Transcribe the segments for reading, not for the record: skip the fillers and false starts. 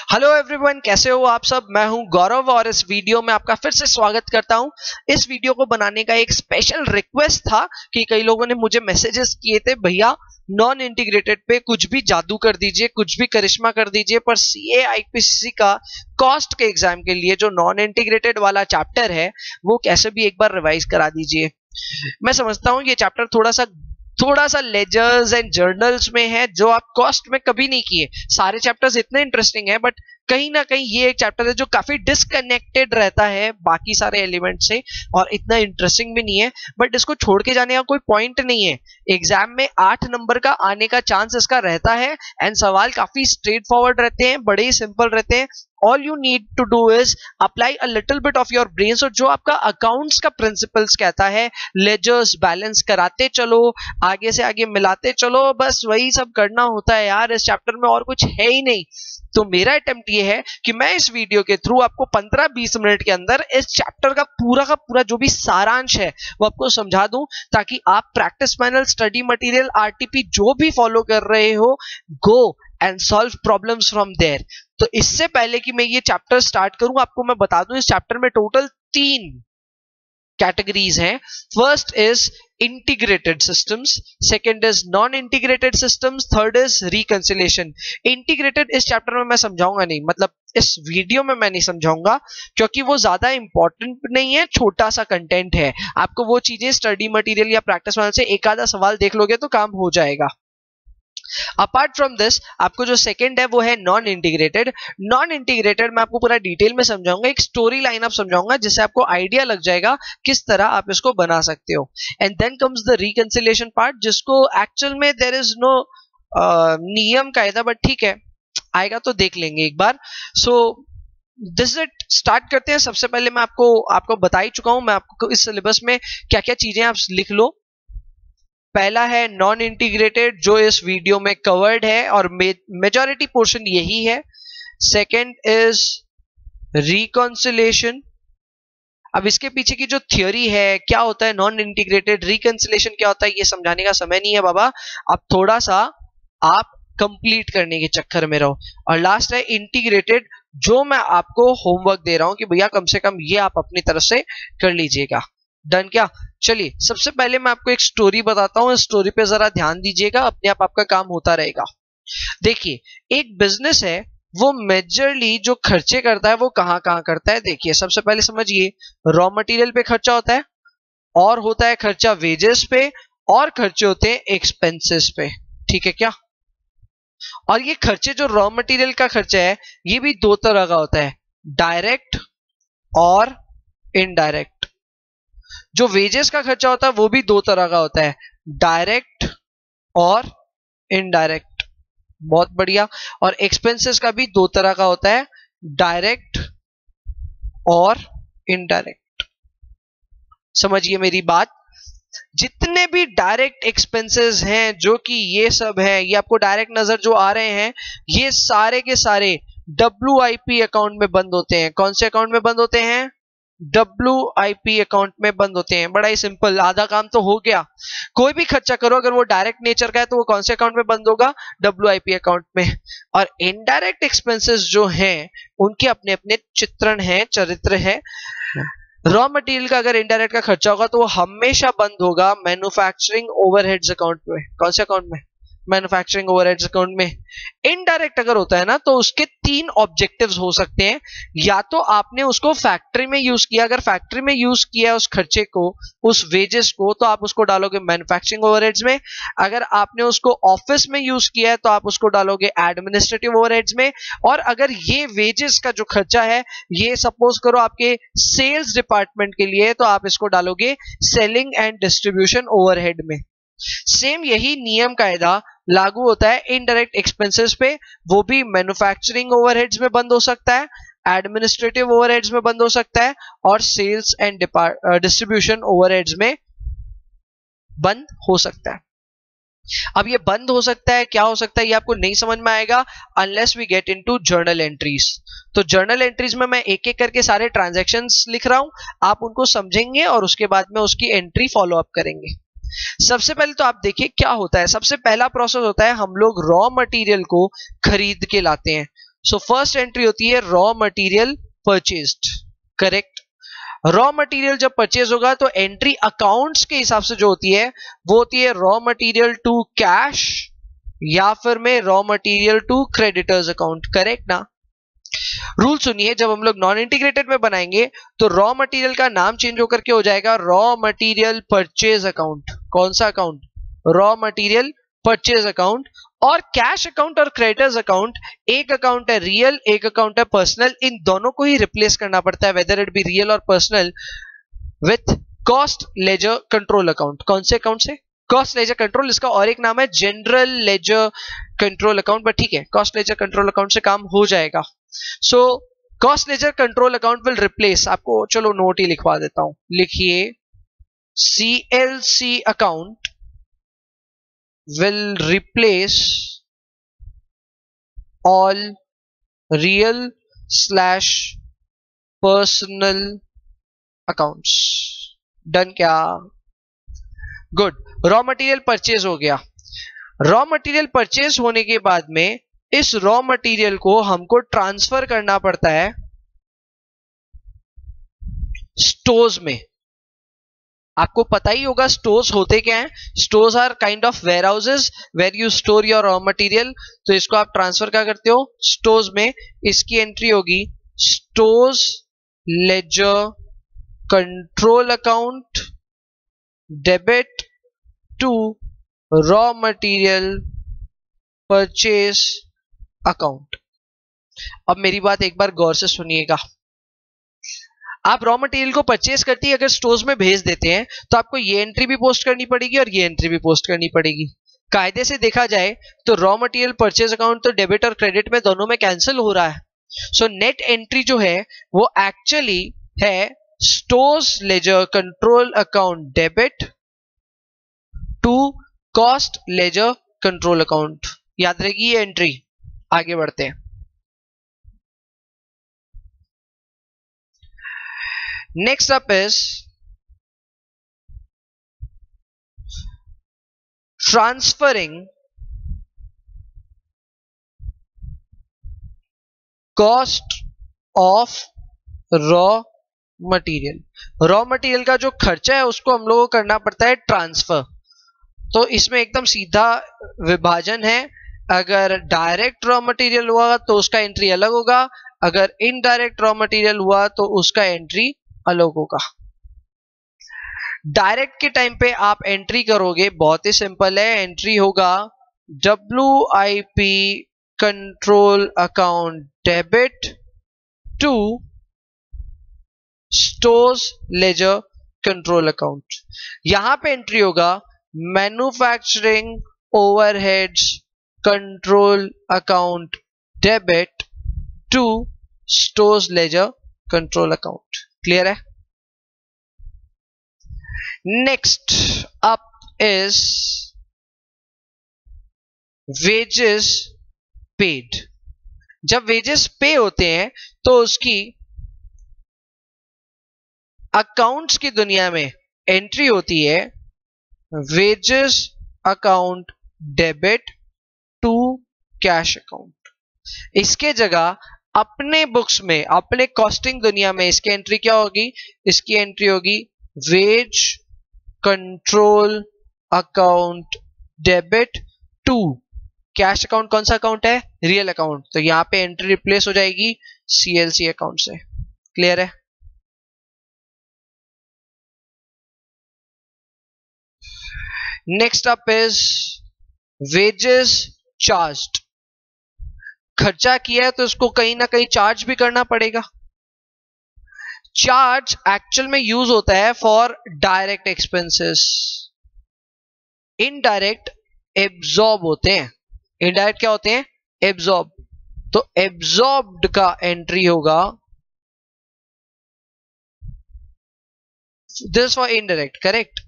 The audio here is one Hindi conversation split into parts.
हेलो एवरीवन, कैसे हो आप सब। मैं हूं गौरव और इस वीडियो में आपका फिर से स्वागत करता हूं। इस वीडियो को बनाने का एक स्पेशल रिक्वेस्ट था कि कई लोगों ने मुझे मैसेजेस किए थे, भैया नॉन इंटीग्रेटेड पे कुछ भी जादू कर दीजिए, कुछ भी करिश्मा कर दीजिए, पर सीए आईपीसीसी का कॉस्ट के एग्जाम के लिए जो नॉन इंटीग्रेटेड वाला चैप्टर है वो कैसे भी एक बार रिवाइज करा दीजिए। मैं समझता हूं ये चैप्टर थोड़ा सा लेजर्स एंड जर्नल्स में है जो आप कॉस्ट में कभी नहीं किए। सारे चैप्टर्स इतने इंटरेस्टिंग है बट कहीं ना कहीं ये एक चैप्टर है जो काफी डिस्कनेक्टेड रहता है बाकी सारे एलिमेंट से और इतना इंटरेस्टिंग भी नहीं है, बट इसको छोड़ के जाने का कोई पॉइंट नहीं है। एग्जाम में 8 नंबर का आने का चांस इसका रहता है एंड सवाल काफी स्ट्रेट फॉरवर्ड रहते हैं, बड़े ही सिंपल रहते हैं। All you need to do is apply a little bit of your brain. जो आपका अकाउंट्स का प्रिंसिपल्स कहता है, लेजर्स बैलेंस कराते चलो, आगे से आगे मिलाते चलो, बस वही सब करना होता है यार। इस चैप्टर में और कुछ है ही नहीं। तो मेरा अटेम्प्ट ये है कि मैं इस वीडियो के थ्रू आपको 15-20 मिनट के अंदर इस चैप्टर का पूरा जो भी सारांश है वो आपको समझा दूं, ताकि आप practice panel, study material, RTP जो भी फॉलो कर रहे हो, go and solve problems from there. तो इससे पहले कि मैं ये चैप्टर स्टार्ट करूं, आपको मैं बता दूं इस चैप्टर में टोटल 3 कैटेगरीज हैं। First is integrated systems, second is non integrated systems, third is reconciliation. Integrated इस चैप्टर में मैं समझाऊंगा नहीं, मतलब इस वीडियो में मैं नहीं समझाऊंगा क्योंकि वो ज्यादा इंपॉर्टेंट नहीं है, छोटा सा कंटेंट है। आपको वो चीजें स्टडी मटेरियल या प्रैक्टिस वाले से एक आधा सवाल देख लोगे तो काम हो जाएगा। अपार्ट फ्रॉम दिस, आपको जो सेकंड है वो है नॉन इंटीग्रेटेड। नॉन इंटीग्रेटेड मैं आपको पूरा डिटेल में समझाऊंगा, एक स्टोरी लाइन अप समझाऊंगा जिससे आपको आइडिया लग जाएगा किस तरह आप इसको बना सकते हो। And then comes the reconciliation part, जिसको एक्चुअल में देयर इज नो नियम कायदा, बट ठीक है, आएगा तो देख लेंगे एक बार। सो दिस इट, स्टार्ट करते हैं। सबसे पहले मैं आपको बता ही चुका हूं, मैं आपको इस सिलेबस में क्या क्या चीजें आप लिख लो। पहला है नॉन इंटीग्रेटेड, जो इस वीडियो में कवर्ड है और मेजॉरिटी पोर्शन यही है। Second is reconciliation. अब इसके पीछे की जो थ्योरी है, क्या होता है नॉन इंटीग्रेटेड, रिकंसिलिएशन क्या होता है, ये समझाने का समय नहीं है बाबा। अब थोड़ा सा आप कंप्लीट करने के चक्कर में रहो। और लास्ट है इंटीग्रेटेड, जो मैं आपको होमवर्क दे रहा हूं कि भैया कम से कम ये आप अपनी तरफ से कर लीजिएगा। डन क्या? चलिए, सबसे पहले मैं आपको एक स्टोरी बताता हूं, इस स्टोरी पे जरा ध्यान दीजिएगा, अपने आप आपका काम होता रहेगा। देखिए, एक बिजनेस है, वो मेजरली जो खर्चे करता है वो कहां कहां करता है। देखिए, सबसे पहले समझिए, रॉ मटेरियल पे खर्चा होता है, और होता है खर्चा वेजेस पे, और खर्चे होते हैं एक्सपेंसेस पे। ठीक है क्या? और ये खर्चे, जो रॉ मटेरियल का खर्चा है, ये भी 2 तरह का होता है, डायरेक्ट और इनडायरेक्ट। जो वेजेस का खर्चा होता है वो भी 2 तरह का होता है, डायरेक्ट और इनडायरेक्ट। बहुत बढ़िया। और एक्सपेंसेस का भी 2 तरह का होता है, डायरेक्ट और इनडायरेक्ट। समझिए मेरी बात, जितने भी डायरेक्ट एक्सपेंसेस हैं, जो कि ये सब है, ये आपको डायरेक्ट नजर जो आ रहे हैं, ये सारे के सारे WIP अकाउंट में बंद होते हैं। कौन से अकाउंट में बंद होते हैं? WIP अकाउंट में बंद होते हैं। बड़ा ही सिंपल, आधा काम तो हो गया। कोई भी खर्चा करो, अगर वो डायरेक्ट नेचर का है तो वो कौन से अकाउंट में बंद होगा? WIP अकाउंट में। और इनडायरेक्ट एक्सपेंसेस जो हैं, उनके अपने अपने चित्रण हैं, चरित्र है। रॉ मटेरियल का अगर इनडायरेक्ट का खर्चा होगा तो वो हमेशा बंद होगा मैन्युफैक्चरिंग ओवरहेड्स अकाउंट में। कौन से अकाउंट में? मैन्युफैक्चरिंग ओवरहेड्स अकाउंट में। इनडायरेक्ट अगर होता है ना, तो उसके 3 ऑब्जेक्टिव्स हो सकते हैं। या तो आपने उसको फैक्ट्री में यूज किया, अगर फैक्ट्री में यूज किया उस खर्चे को, उस वेजेस को, तो आप उसको डालोगे मैन्युफैक्चरिंग ओवरहेड्स में। अगर आपने उसको ऑफिस में यूज किया है तो आप उसको डालोगे एडमिनिस्ट्रेटिव ओवरहेड्स में। और अगर ये वेजेस का जो खर्चा है, ये सपोज करो आपके सेल्स डिपार्टमेंट के लिए, तो आप इसको डालोगे सेलिंग एंड डिस्ट्रीब्यूशन ओवरहेड में। सेम यही नियम कायदा लागू होता है इनडायरेक्ट एक्सपेंसेस पे, वो भी मैन्युफैक्चरिंग ओवरहेड्स में बंद हो सकता है, एडमिनिस्ट्रेटिव ओवरहेड्स में बंद हो सकता है, और सेल्स एंड डिस्ट्रीब्यूशन ओवरहेड्स में बंद हो सकता है। अब ये बंद हो सकता है, क्या हो सकता है, ये आपको नहीं समझ में आएगा unless we get into journal entries. तो जर्नल एंट्रीज में मैं एक एक करके सारे ट्रांजैक्शंस लिख रहा हूं, आप उनको समझेंगे और उसके बाद में उसकी एंट्री फॉलो अप करेंगे। सबसे पहले तो आप देखिए क्या होता है। सबसे पहला प्रोसेस होता है, हम लोग रॉ मटेरियल को खरीद के लाते हैं। सो फर्स्ट एंट्री होती है raw material purchased, correct. Raw material जब परचेज होगा तो एंट्री अकाउंट्स के हिसाब से जो होती है वो होती है रॉ मटेरियल टू कैश या फिर में raw material to creditors account, correct ना। रूल सुनिए, जब हम लोग नॉन इंटीग्रेटेड में बनाएंगे तो रॉ मटेरियल का नाम चेंज होकर के हो जाएगा रॉ मटेरियल परचेज अकाउंट। कौन सा account? Raw material purchase account. और कैश अकाउंट और क्रेडिटर्स अकाउंट, एक अकाउंट है रियल, एक अकाउंट है पर्सनल, इन दोनों को ही रिप्लेस करना पड़ता है वेदर इट बी रियल और personal with cost ledger control account. कौन से अकाउंट से? Cost ledger control. इसका और एक नाम है general ledger control account, but ठीक है, कॉस्ट लेजर कंट्रोल अकाउंट से काम हो जाएगा। So cost ledger control account will replace, आपको चलो नोट ही लिखवा देता हूं, लिखिए CLC account will replace all real / personal accounts। Done क्या? गुड। रॉ मटेरियल परचेज हो गया। रॉ मटेरियल परचेज होने के बाद में इस रॉ मटेरियल को हमको ट्रांसफर करना पड़ता है स्टोर्स में। आपको पता ही होगा स्टोर्स होते क्या हैं। Stores are kind of warehouses where you store your raw material. तो इसको आप ट्रांसफर क्या करते हो? स्टोर्स में। इसकी एंट्री होगी stores ledger control account debit to raw material purchase account. अब मेरी बात एक बार गौर से सुनिएगा। आप रॉ मटेरियल को परचेज करती है अगर स्टोर्स में भेज देते हैं तो आपको ये एंट्री भी पोस्ट करनी पड़ेगी और ये एंट्री भी पोस्ट करनी पड़ेगी। कायदे से देखा जाए तो रॉ मटेरियल परचेज अकाउंट तो डेबिट और क्रेडिट में दोनों में कैंसिल हो रहा है। सो नेट एंट्री जो है वो एक्चुअली है stores ledger control account debit to cost ledger control account. याद रहेगी ये एंट्री। आगे बढ़ते हैं। Next up is transferring cost of raw material। Raw material का जो खर्चा है उसको हम लोगों को करना पड़ता है ट्रांसफर। तो इसमें एकदम सीधा विभाजन है। अगर डायरेक्ट रॉ मटेरियल हुआ तो उसका एंट्री अलग होगा, अगर इनडायरेक्ट रॉ मटेरियल हुआ तो उसका एंट्री अलग होगा। डायरेक्ट के टाइम पे आप एंट्री करोगे, बहुत ही सिंपल है। एंट्री होगा WIP control account debit to stores ledger control account. यहां पे एंट्री होगा manufacturing overheads control account debit to stores ledger control account. Clear है? Next up is wages paid. जब वेजेस पे होते हैं तो उसकी अकाउंट्स की दुनिया में एंट्री होती है wages account debit to cash account. इसके जगह अपने बुक्स में, अपने कॉस्टिंग दुनिया में इसकी एंट्री क्या होगी? इसकी एंट्री होगी wage control account debit to cash account. कौन सा अकाउंट है? Real account. तो यहां पे एंट्री रिप्लेस हो जाएगी CLC अकाउंट से। क्लियर है? Next up is wages charged. खर्चा किया है तो उसको कहीं ना कहीं चार्ज भी करना पड़ेगा। चार्ज एक्चुअल में यूज होता है for direct expenses, indirect absorb होते हैं। इनडायरेक्ट क्या होते हैं? एब्जॉर्ब। तो एब्जॉर्ब्ड का एंट्री होगा this for indirect, correct.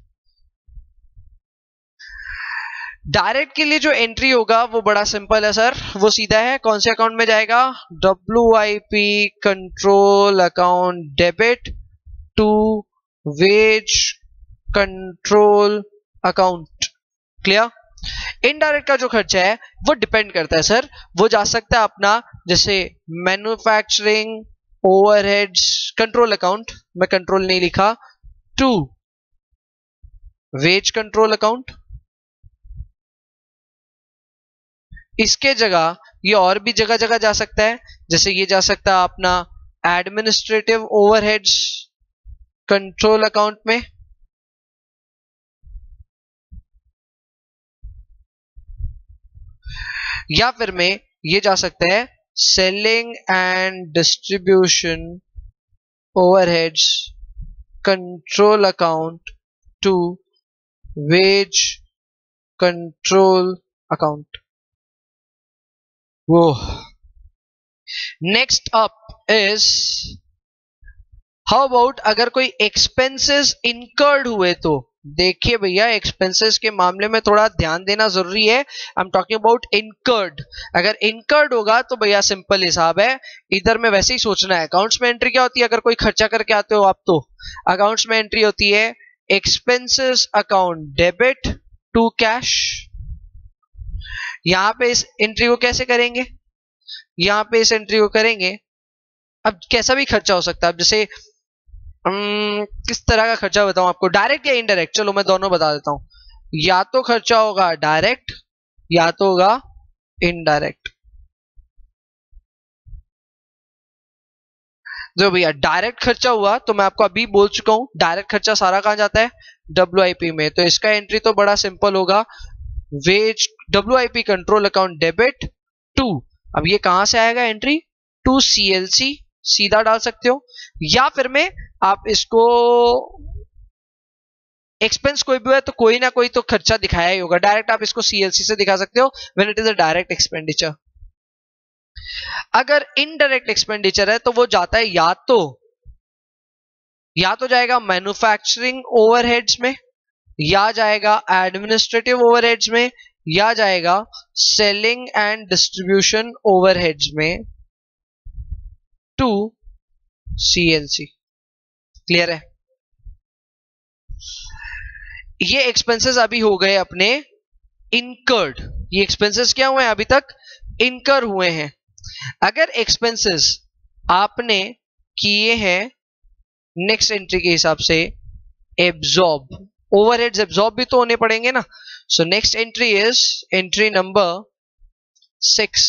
Direct के लिए जो एंट्री होगा वो बड़ा सिंपल है सर, वो सीधा है। कौन से अकाउंट में जाएगा? WIP control account debit to wage control account. Clear? Indirect का जो खर्चा है वो डिपेंड करता है सर, वो जा सकता है अपना जैसे मैन्युफैक्चरिंग ओवरहेड्स कंट्रोल अकाउंट, मैं कंट्रोल नहीं लिखा, टू वेज कंट्रोल अकाउंट। इसके जगह ये और भी जगह जगह जा सकता है, जैसे ये जा सकता है अपना एडमिनिस्ट्रेटिव ओवरहेड्स कंट्रोल अकाउंट में, या फिर में ये जा सकता है selling and distribution overheads control account to wage control account. वो next up is how about अगर कोई एक्सपेंसेस इनकर्ड हुए तो। देखिए भैया एक्सपेंसेस के मामले में थोड़ा ध्यान देना जरूरी है। I am talking about incurred. अगर इनकर्ड होगा तो भैया सिंपल हिसाब है, इधर में वैसे ही सोचना है। अकाउंट्स में एंट्री क्या होती है अगर कोई खर्चा करके आते हो आप, तो अकाउंट्स में एंट्री होती है expenses account debit to cash. यहां पे इस एंट्री को कैसे करेंगे, यहां पे इस एंट्री को करेंगे, अब कैसा भी खर्चा हो सकता है। अब जैसे किस तरह का खर्चा बताऊं आपको, डायरेक्ट या इनडायरेक्ट, चलो मैं दोनों बता देता हूं। या तो खर्चा होगा डायरेक्ट या तो होगा इनडायरेक्ट। जो भैया डायरेक्ट खर्चा हुआ तो मैं आपको अभी बोल चुका हूं, डायरेक्ट खर्चा सारा कहां जाता है, WIP में। तो इसका एंट्री तो बड़ा सिंपल होगा, wage WIP control account debit to, अब ये कहां से आएगा एंट्री, टू CLC, सीधा डाल सकते हो। या फिर में आप इसको एक्सपेंस कोई भी है तो कोई ना कोई तो खर्चा दिखाया ही होगा, डायरेक्ट आप इसको CLC से दिखा सकते हो when it is a direct expenditure. अगर इनडायरेक्ट एक्सपेंडिचर है तो वो जाता है या तो जाएगा मैन्युफैक्चरिंग ओवरहेड्स में, या जाएगा एडमिनिस्ट्रेटिव ओवरहेड्स में, या जाएगा सेलिंग एंड डिस्ट्रीब्यूशन ओवरहेड्स में टू CLC। क्लियर है। ये एक्सपेंसेस अभी हो गए अपने इनकर्ड। ये एक्सपेंसेस क्या हुए हैं अभी तक, इनकर हुए हैं। अगर एक्सपेंसेस आपने किए हैं नेक्स्ट एंट्री के हिसाब से एब्जॉर्ब, ओवरहेड्स एब्जॉर्ब भी तो होने पड़ेंगे ना। So next entry is entry number 6,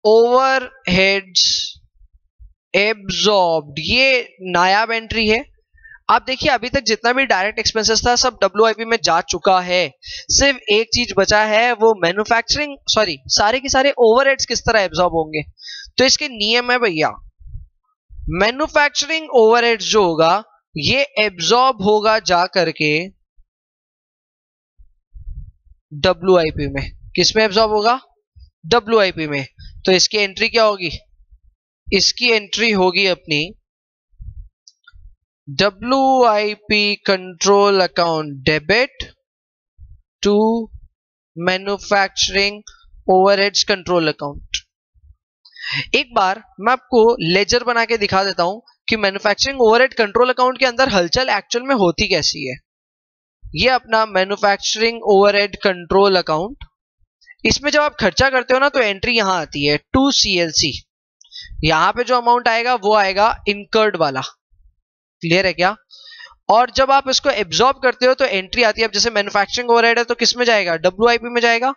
overheads absorbed. ये नायाब एंट्री है। आप देखिए अभी तक जितना भी डायरेक्ट एक्सपेंसेस था सब WIP में जा चुका है, सिर्फ एक चीज बचा है वो मैन्युफैक्चरिंग, सॉरी सारे के सारे ओवरहेड्स किस तरह एब्जॉर्ब होंगे। तो इसके नियम है भैया, मैन्युफैक्चरिंग ओवरहेड्स जो होगा ये एब्जॉर्ब होगा जा करके WIP में। किस में एब्जॉर्ब होगा, WIP में। तो इसकी एंट्री क्या होगी, इसकी एंट्री होगी अपनी WIP control account debit to manufacturing overheads control account. एक बार मैं आपको लेजर बना के दिखा देता हूं कि मैन्युफैक्चरिंग ओवरहेड कंट्रोल अकाउंट के अंदर हलचल एक्चुअल में होती कैसी है। ये अपना मैन्युफैक्चरिंग ओवरहेड कंट्रोल अकाउंट, इसमें जब आप खर्चा करते हो ना तो एंट्री यहां आती है टू CLC। यहां पे जो अमाउंट आएगा वो आएगा इनकर्ड वाला। क्लियर है क्या। और जब आप इसको एब्जॉर्ब करते हो तो एंट्री आती है, अब जैसे मैन्युफैक्चरिंग ओवरहेड है तो किस में जाएगा, WIP में जाएगा।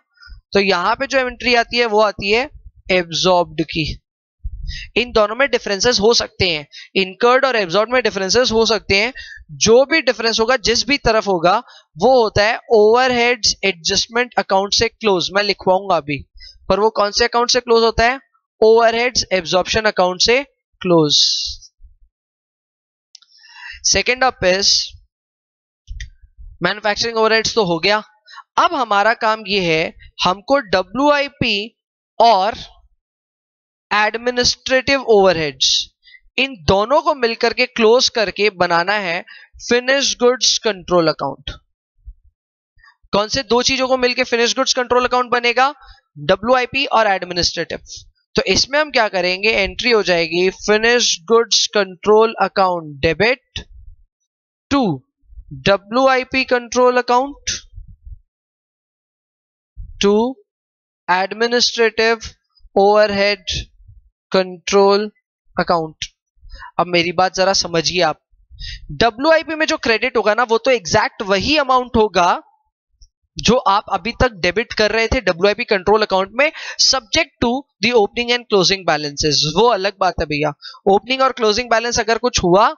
तो यहां पे जो एंट्री आती है वो आती है एब्जॉर्ब्ड की। इन दोनों में डिफरेंसेस हो सकते हैं, इनकर्ड और एब्जॉर्ब में डिफरेंसेस हो सकते हैं। जो भी डिफरेंस होगा जिस भी तरफ होगा वो होता है ओवरहेड्स एडजस्टमेंट अकाउंट से क्लोज। मैं लिखवाऊंगा अभी, पर वो कौन से अकाउंट से क्लोज होता है, ओवरहेड्स एब्जॉर्प्शन अकाउंट से close. Second up is manufacturing overheads तो हो गया। अब हमारा काम ये है, हमको WIP और एडमिनिस्ट्रेटिव ओवरहेड्स इन दोनों को मिलकर के क्लोज करके बनाना है फिनिश्ड गुड्स कंट्रोल अकाउंट। कौन से दो चीजों को मिलकर फिनिश्ड गुड्स कंट्रोल अकाउंट बनेगा, WIP और एडमिनिस्ट्रेटिव। तो इसमें हम क्या करेंगे, एंट्री हो जाएगी finished goods control account debit to WIP control account to administrative overhead control account. अब मेरी बात जरा समझिए आप, WIP में जो क्रेडिट होगा ना वो तो एग्जैक्ट वही अमाउंट होगा जो आप अभी तक डेबिट कर रहे थे WIP कंट्रोल अकाउंट में, subject to the opening and closing balances. वो अलग बात है भैया, ओपनिंग और क्लोजिंग बैलेंस अगर कुछ हुआ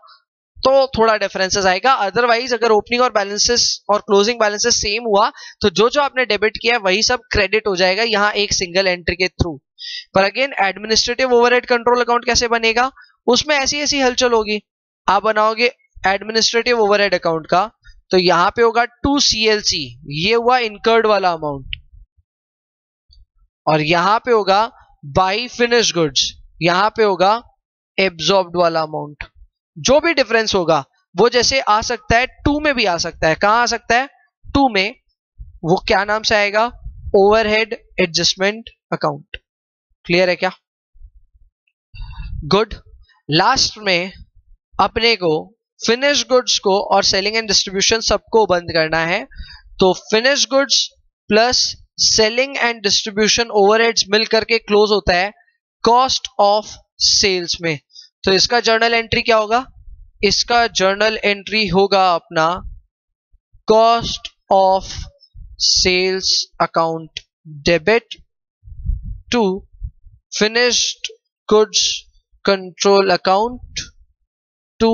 तो थोड़ा डिफरेंसेस आएगा, अदरवाइज अगर ओपनिंग और बैलेंसेस और क्लोजिंग बैलेंसेस सेम हुआ तो जो जो आपने डेबिट किया है वही सब क्रेडिट हो जाएगा यहां एक सिंगल एंट्री के थ्रू। पर again administrative overhead control account कैसे बनेगा, उसमें ऐसी ऐसी हलचल होगी। आप बनाओगे एडमिनिस्ट्रेटिव ओवरहेड अकाउंट का तो यहां पे होगा टू CLC, ये हुआ इनकर्ड वाला अमाउंट, और यहां पे होगा बाई फिनिश गुड्स, यहां पे होगा एब्जॉर्ब्ड वाला अमाउंट। जो भी डिफरेंस होगा वो जैसे आ सकता है टू में भी आ सकता है, कहां आ सकता है टू में, वो क्या नाम से आएगा, ओवरहेड एडजस्टमेंट अकाउंट। क्लियर है क्या? गुड। लास्ट में अपने को फिनिश गुड्स को और सेलिंग एंड डिस्ट्रीब्यूशन सबको बंद करना है, तो finish goods plus selling and distribution overheads मिलकर के क्लोज होता है कॉस्ट ऑफ सेल्स में। तो इसका जर्नल एंट्री क्या होगा, इसका जर्नल एंट्री होगा अपना cost of sales account debit to finished goods control account to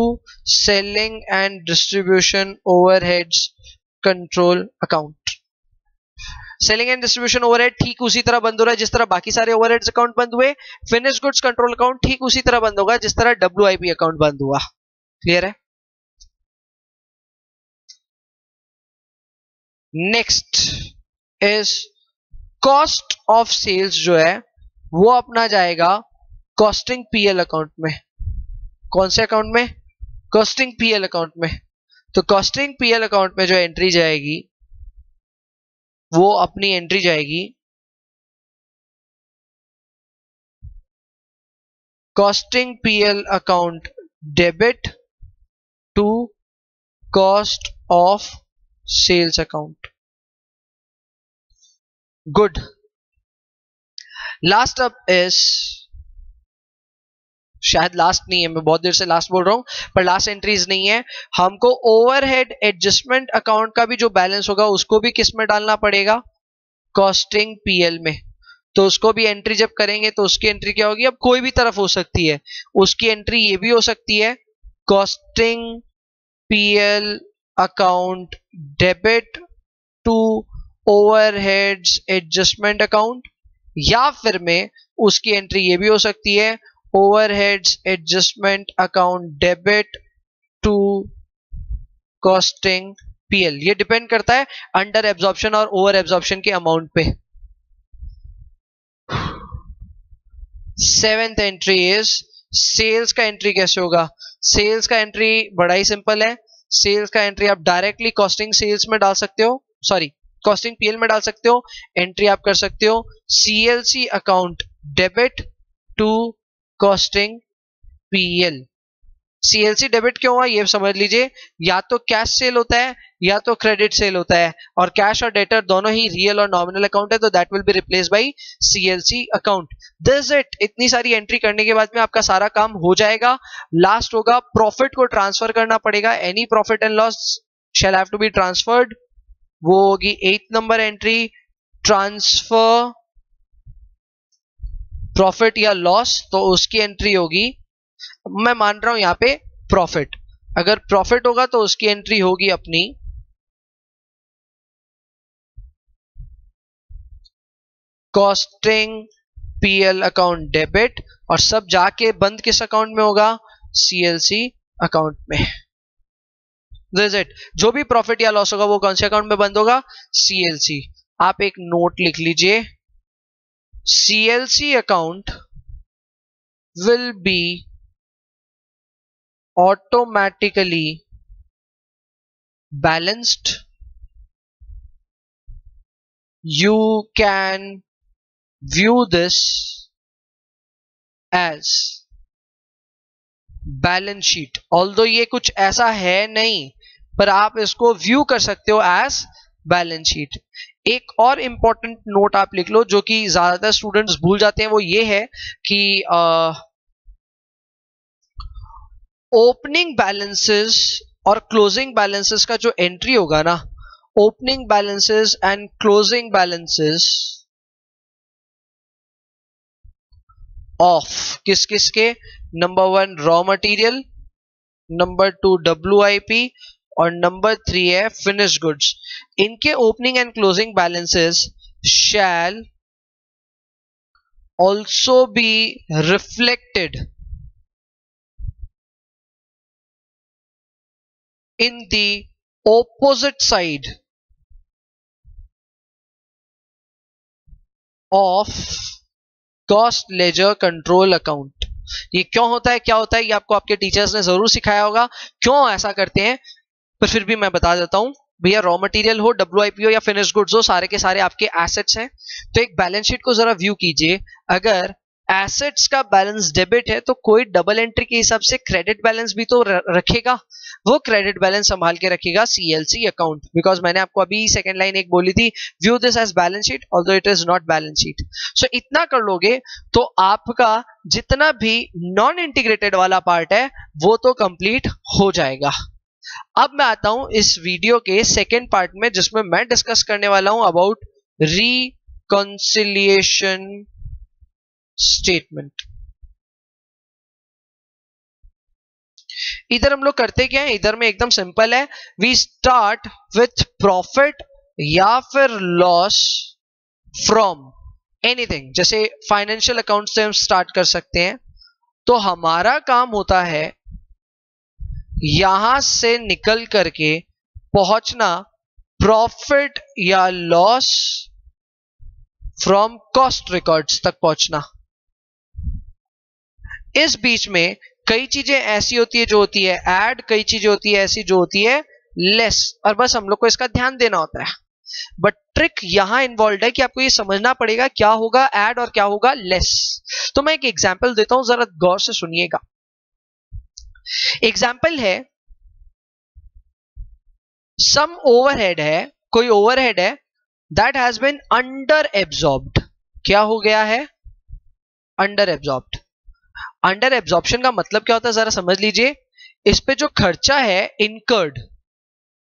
selling and distribution overheads control account. Selling and distribution overhead ठीक उसी तरह बंद हो रहा है जिस तरह बाकी सारे ओवरहेड्स अकाउंट बंद हुए, फिनिश गुड्स कंट्रोल अकाउंट ठीक उसी तरह बंद होगा जिस तरह WIP अकाउंट बंद हुआ। क्लियर है? Next is cost of sales, जो है वो अपना जाएगा कॉस्टिंग PL अकाउंट में। कौन से अकाउंट में? कॉस्टिंग PL अकाउंट में। तो कॉस्टिंग PL अकाउंट में जो एंट्री जाएगी वो अपनी एंट्री जाएगी costing PL account debit to cost of sales account. Good. Last up is, शायद लास्ट नहीं है, मैं बहुत देर से लास्ट बोल रहा हूं, पर लास्ट एंट्रीज नहीं है। हमको ओवरहेड एडजस्टमेंट अकाउंट का भी जो बैलेंस होगा उसको भी किस में डालना पड़ेगा, कॉस्टिंग PL में। तो उसको भी एंट्री जब करेंगे तो उसकी एंट्री क्या होगी, अब कोई भी तरफ हो सकती है, उसकी एंट्री ये भी हो सकती है costing PL account debit to overheads adjustment account, या फिर में उसकी एंट्री ये भी हो सकती है overheads adjustment account debit to costing PL। ये डिपेंड करता है अंडर एब्जॉर्प्शन और ओवर एब्जॉर्प्शन के अमाउंट पे। सेवेंथ एंट्री इज सेल्स का एंट्री कैसे होगा। सेल्स का एंट्री बड़ा ही सिंपल है, सेल्स का एंट्री आप डायरेक्टली कॉस्टिंग सेल्स में डाल सकते हो, सॉरी कॉस्टिंग PL में डाल सकते हो। एंट्री आप कर सकते हो CLC account debit to costing PL। CLC debit क्यों हुआ ये समझ लीजिए, या तो कैश सेल होता है या तो क्रेडिट सेल होता है, और कैश और डेटर दोनों ही रियल और नॉमिनल अकाउंट है, तो that will be replace by CLC account. This it. इतनी सारी एंट्री करने के बाद में आपका सारा काम हो जाएगा। लास्ट होगा प्रॉफिट को ट्रांसफर करना पड़ेगा, any profit and loss shall have to be transferred. वो होगी 8th number entry, transfer profit या लॉस, तो उसकी एंट्री होगी, मैं मान रहा हूं यहां पे प्रॉफिट, अगर प्रॉफिट होगा तो उसकी एंट्री होगी अपनी कॉस्टिंग PL अकाउंट डेबिट, और सब जाके बंद किस अकाउंट में होगा, CLC अकाउंट में। This it. जो भी प्रॉफिट या लॉस होगा वो कौन से अकाउंट में बंद होगा, CLC। आप एक नोट लिख लीजिए, CLC account will be automatically balanced. You can view this as balance sheet. Although ये कुछ ऐसा है नहीं पर आप इसको व्यू कर सकते हो एज बैलेंस शीट। एक और इंपॉर्टेंट नोट आप लिख लो जो कि ज्यादातर स्टूडेंट्स भूल जाते हैं, वो ये है कि ओपनिंग बैलेंसेस और क्लोजिंग बैलेंसेस का जो एंट्री होगा ना, opening balances and closing balances of किस किस के, number 1 raw material, number 2 WIP और नंबर 3 है फिनिश गुड्स। इनके opening and closing balances shall also be reflected in the opposite side of cost ledger control account। ये क्यों होता है, क्या होता है, ये आपको आपके टीचर्स ने जरूर सिखाया होगा क्यों ऐसा करते हैं, पर फिर भी मैं बता देता हूं। भैया रॉ मटेरियल हो, WIP हो या फिनिश गुड्स हो, सारे के सारे आपके एसेट्स हैं। तो एक बैलेंस शीट को जरा व्यू कीजिए। अगर एसेट्स का बैलेंस डेबिट है तो कोई डबल एंट्री के हिसाब से क्रेडिट बैलेंस भी तो रखेगा, वो क्रेडिट बैलेंस संभाल के रखेगा CLC अकाउंट। बिकॉज मैंने आपको अभी सेकंड लाइन एक बोली थी, view this as balance sheet although it is not balance sheet. So इतना कर लोगे तो आपका जितना भी नॉन इंटीग्रेटेड वाला पार्ट है वो तो कंप्लीट हो जाएगा। अब मैं आता हूं इस वीडियो के सेकेंड पार्ट में, जिसमें मैं डिस्कस करने वाला हूं अबाउट रिकंसिलिएशन स्टेटमेंट। इधर हम लोग करते क्या है, इधर में एकदम सिंपल है, वी स्टार्ट विथ प्रॉफिट या फिर लॉस फ्रॉम एनीथिंग। जैसे फाइनेंशियल अकाउंट से हम स्टार्ट कर सकते हैं। तो हमारा काम होता है यहां से निकल करके पहुंचना प्रॉफिट या लॉस फ्रॉम कॉस्ट रिकॉर्ड्स तक पहुंचना। इस बीच में कई चीजें ऐसी होती है जो होती है ऐड, कई चीजें होती है ऐसी जो होती है लेस, और बस हम लोग को इसका ध्यान देना होता है। बट ट्रिक यहां इन्वॉल्व है कि आपको ये समझना पड़ेगा क्या होगा ऐड और क्या होगा लेस। तो मैं एक एग्जांपल देता हूं, जरा गौर से सुनिएगा। एग्जांपल है, सम ओवरहेड है, कोई ओवरहेड है that has been under absorbed. क्या हो गया है, अंडर एब्जॉर्ब्ड। अंडर एब्जॉर्प्शन का मतलब क्या होता है जरा समझ लीजिए। इस पे जो खर्चा है incurred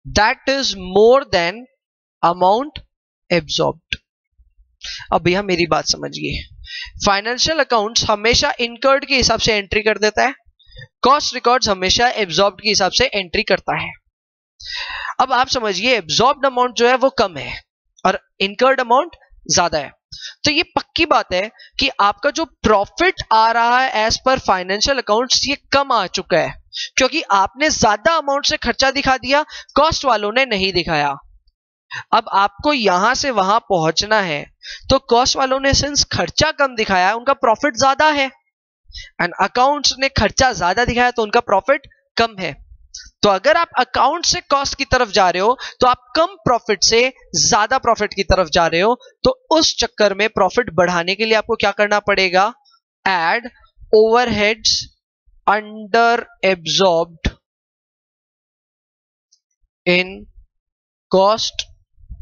that is more than amount absorbed. अब भैया मेरी बात समझिए, फाइनेंशियल अकाउंट्स हमेशा इनकर्ड के हिसाब से एंट्री कर देता है, कॉस्ट रिकॉर्ड्स हमेशा एब्जॉर्ब्ड के हिसाब से एंट्री करता है। अब आप समझिए एब्जॉर्ब्ड अमाउंट जो है वो कम है और इनकर्ड अमाउंट ज्यादा है। तो ये पक्की बात है कि आपका जो प्रॉफिट आ रहा है एज पर फाइनेंशियल अकाउंट्स ये कम आ चुका है, क्योंकि आपने ज्यादा अमाउंट से खर्चा दिखा दिया, कॉस्ट वालों ने नहीं दिखाया। अब आपको यहां से वहां पहुंचना है, तो कॉस्ट वालों ने सिंस खर्चा कम दिखाया उनका प्रॉफिट ज्यादा है, एंड अकाउंट्स ने खर्चा ज्यादा दिखाया तो उनका प्रॉफिट कम है। तो अगर आप अकाउंट से कॉस्ट की तरफ जा रहे हो तो आप कम प्रॉफिट से ज्यादा प्रॉफिट की तरफ जा रहे हो, तो उस चक्कर में प्रॉफिट बढ़ाने के लिए आपको क्या करना पड़ेगा, add overheads under absorbed in cost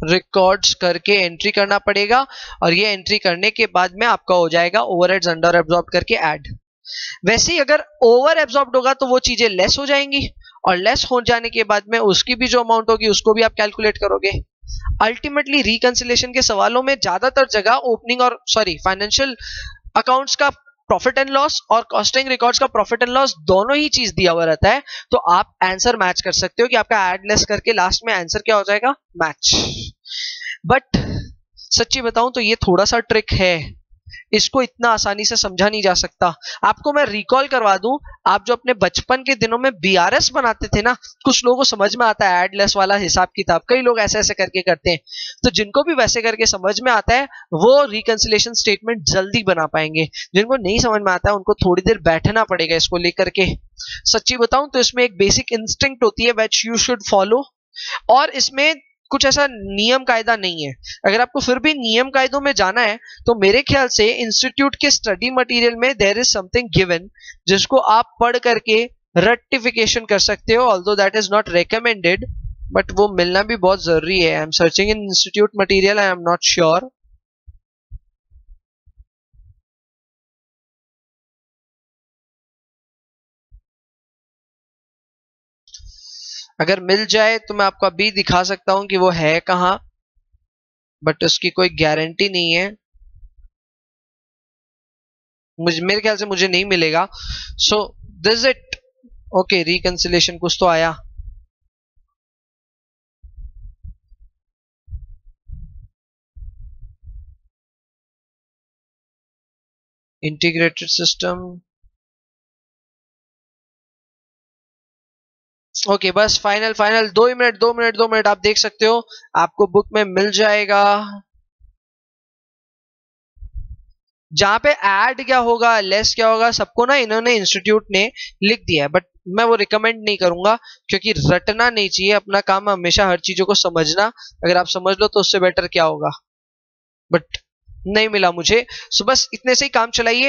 records करके एंट्री करना पड़ेगा। और ये एंट्री करने के बाद में आपका हो जाएगा ओवरहेड्स अंडर एब्जॉर्ब करके ऐड। वैसे ही अगर ओवर एब्जॉर्ब्ड होगा तो वो चीजें लेस हो जाएंगी, और लेस हो जाने के बाद में उसकी भी जो अमाउंट होगी उसको भी आप कैलकुलेट करोगे। अल्टीमेटली रिकंसिलिएशन के सवालों में ज्यादातर जगह ओपनिंग और फाइनेंशियल अकाउंट्स का प्रॉफिट एंड लॉस और कॉस्टिंग रिकॉर्ड्स का प्रॉफिट एंड लॉस दोनों ही चीज दिया हुआ रहता है। तो आप आंसर मैच कर सकते हो कि आपका ऐड लेस करके लास्ट में आंसर क्या हो जाएगा, मैच। बट सच्ची बताऊं तो ये थोड़ा सा ट्रिक है, इसको इतना आसानी से समझा नहीं जा सकता। आपको मैं रिकॉल करवा दूं, आप जो अपने बचपन के दिनों में BRS बनाते थे ना, कुछ लोगों को समझ में आता है एडलेस वाला हिसाब किताब, कई लोग ऐसे ऐसे करके करते हैं। तो जिनको भी वैसे करके समझ में आता है वो रिकंसिलिएशन स्टेटमेंट जल्दी बना पाएंगे। जिनको नहीं समझ में आता है उनको थोड़ी देर बैठना पड़ेगा इसको लेकर के। सच्ची बताऊं तो इसमें एक बेसिक इंस्टिंक्ट होती है व्हिच यू शुड फॉलो, और इसमें कुछ ऐसा नियम कायदा नहीं है। अगर आपको फिर भी नियम कायदों में जाना है तो मेरे ख्याल से इंस्टीट्यूट के स्टडी मटेरियल में देयर इज समथिंग गिवन, जिसको आप पढ़ करके रेक्टिफिकेशन कर सकते हो, although that is not recommended, but वो मिलना भी बहुत जरूरी है। I am searching in institute material, I am not sure. अगर मिल जाए तो मैं आपको अभी दिखा सकता हूं कि वो है कहाँ, बट उसकी कोई गारंटी नहीं है। मेरे ख्याल से मुझे नहीं मिलेगा। So this it. Okay, reconciliation कुछ तो आया। Integrated system. ओके बस final final, 2 minute 2 minute 2 minute, आप देख सकते हो आपको बुक में मिल जाएगा। जहां पे ऐड क्या होगा, लेस क्या होगा, सबको ना इन्होंने इंस्टीट्यूट ने लिख दिया है, बट मैं वो रिकमेंड नहीं करूंगा, क्योंकि रटना नहीं चाहिए अपना काम, हमेशा हर चीजों को समझना। अगर आप समझ लो तो उससे बेटर क्या होगा, बट नहीं मिला मुझे। सो बस इतने से ही काम चलाइए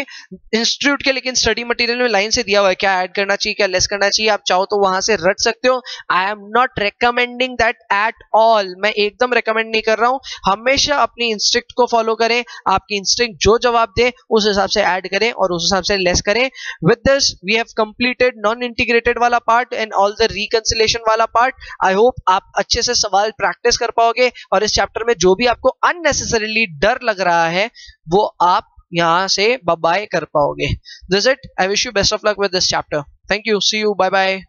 इंस्टीट्यूट के। लेकिन स्टडी मटेरियल में लाइन से दिया हुआ है क्या ऐड करना चाहिए, क्या लेस करना चाहिए, आप चाहो तो वहां से रट सकते हो। I am not recommending that at all, मैं एकदम रिकमेंड नहीं कर रहा हूं। हमेशा अपनी इंस्टिंक्ट को फॉलो करें, आपकी इंस्टिंक्ट जो जवाब दे उस हिसाब से ऐड करें और उस हिसाब से लेस करें। With this we have completed non integrated वाला part and all the reconciliation वाला पार्ट। आई होप आप अच्छे से सवाल प्रैक्टिस कर पाओगे और इस चैप्टर में जो भी आपको अननेसेसरीली डर लग रहा है वो आप यहां से बाय कर पाओगे। This it, I wish you best of luck with this chapter. Thank you, see you, bye bye.